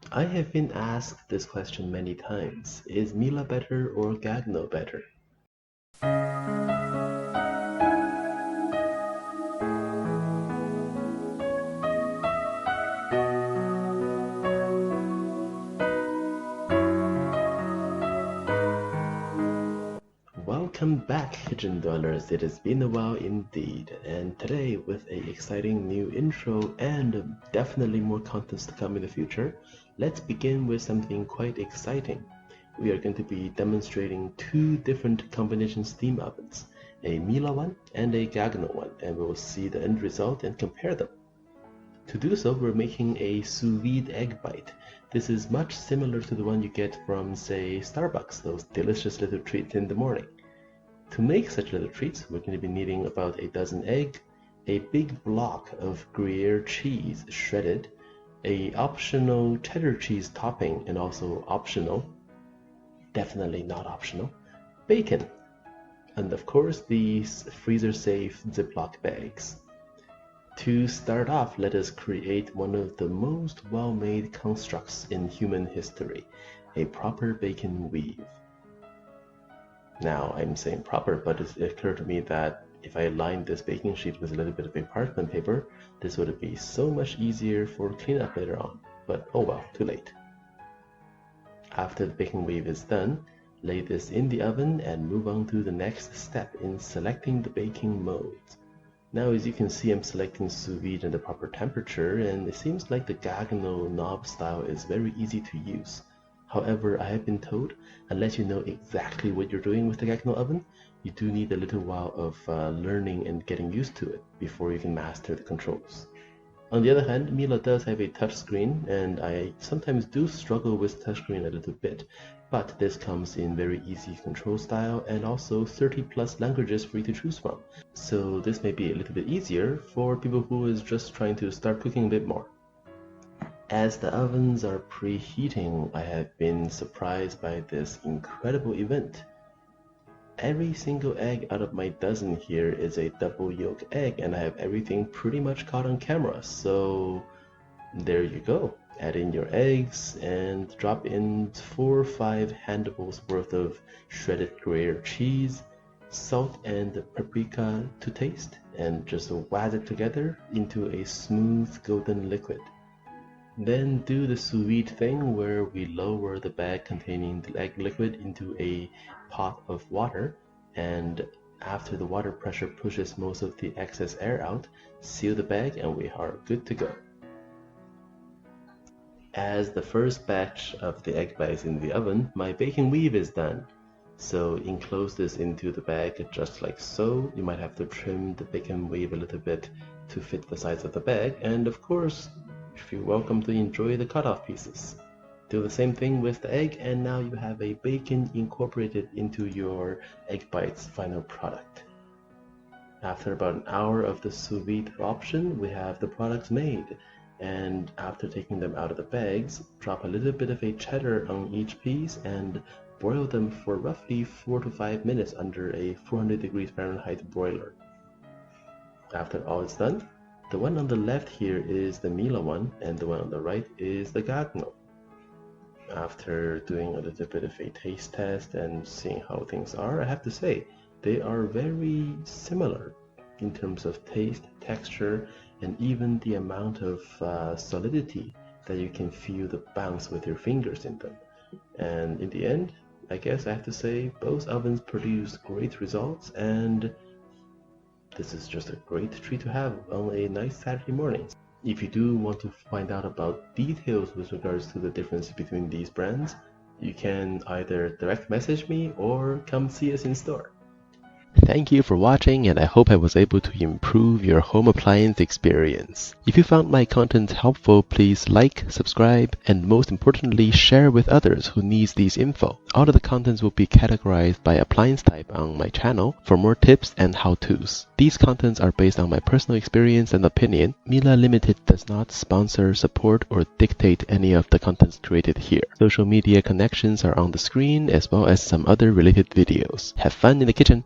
I have been asked this question many times. Is Miele better or Gaggenau better? Welcome back, kitchen dwellers. It has been a while indeed, and today with an exciting new intro and definitely more contents to come in the future, let's begin with something quite exciting. We are going to be demonstrating two different combination steam ovens, a Miele one and a Gaggenau one, and we'll see the end result and compare them. To do so, we're making a sous vide egg bite. This is much similar to the one you get from, say, Starbucks, those delicious little treats in the morning. To make such little treats, we're going to be needing about a dozen eggs, a big block of Gruyere cheese shredded, a optional cheddar cheese topping, and also optional, definitely not optional, bacon, and of course these freezer-safe Ziploc bags. To start off, let us create one of the most well-made constructs in human history, a proper bacon weave. Now, I'm saying proper, but it occurred to me that if I lined this baking sheet with a little bit of a parchment paper, this would be so much easier for cleanup later on. But oh well, too late. After the baking weave is done, lay this in the oven and move on to the next step in selecting the baking modes. Now, as you can see, I'm selecting sous vide in the proper temperature, and it seems like the Gaggenau knob style is very easy to use. However, I have been told, unless you know exactly what you're doing with the Gaggenau oven, you do need a little while of learning and getting used to it before you can master the controls. On the other hand, Miele does have a touchscreen, and I sometimes do struggle with touchscreen a little bit, but this comes in very easy control style and also 30 plus languages for you to choose from. So this may be a little bit easier for people who is just trying to start cooking a bit more. As the ovens are preheating, I have been surprised by this incredible event. Every single egg out of my dozen here is a double yolk egg, and I have everything pretty much caught on camera, so there you go. Add in your eggs and drop in 4 or 5 handfuls worth of shredded Gruyere cheese, salt and paprika to taste, and just waz it together into a smooth golden liquid. Then do the sous vide thing where we lower the bag containing the egg liquid into a pot of water, and after the water pressure pushes most of the excess air out, seal the bag and we are good to go. As the first batch of the egg bites in the oven, my bacon weave is done. So enclose this into the bag just like so. You might have to trim the bacon weave a little bit to fit the size of the bag, and of course, you're welcome to enjoy the cut-off pieces. Do the same thing with the egg, and now you have a bacon incorporated into your egg bites final product. After about an hour of the sous vide option, we have the products made, and after taking them out of the bags, drop a little bit of a cheddar on each piece and broil them for roughly 4 to 5 minutes under a 400 degrees Fahrenheit broiler. After all is done, the one on the left here is the Miele one, and the one on the right is the Gaggenau. After doing a little bit of a taste test and seeing how things are, I have to say, they are very similar in terms of taste, texture, and even the amount of solidity that you can feel the bounce with your fingers in them. And in the end, I guess I have to say, both ovens produce great results, and this is just a great treat to have on a nice Saturday morning. If you do want to find out about details with regards to the difference between these brands, you can either direct message me or come see us in store. Thank you for watching, and I hope I was able to improve your home appliance experience. If you found my content helpful, please like, subscribe, and most importantly, share with others who needs these info. All of the contents will be categorized by appliance type on my channel for more tips and how-tos. These contents are based on my personal experience and opinion. Miele Limited does not sponsor, support, or dictate any of the contents created here. Social media connections are on the screen, as well as some other related videos. Have fun in the kitchen!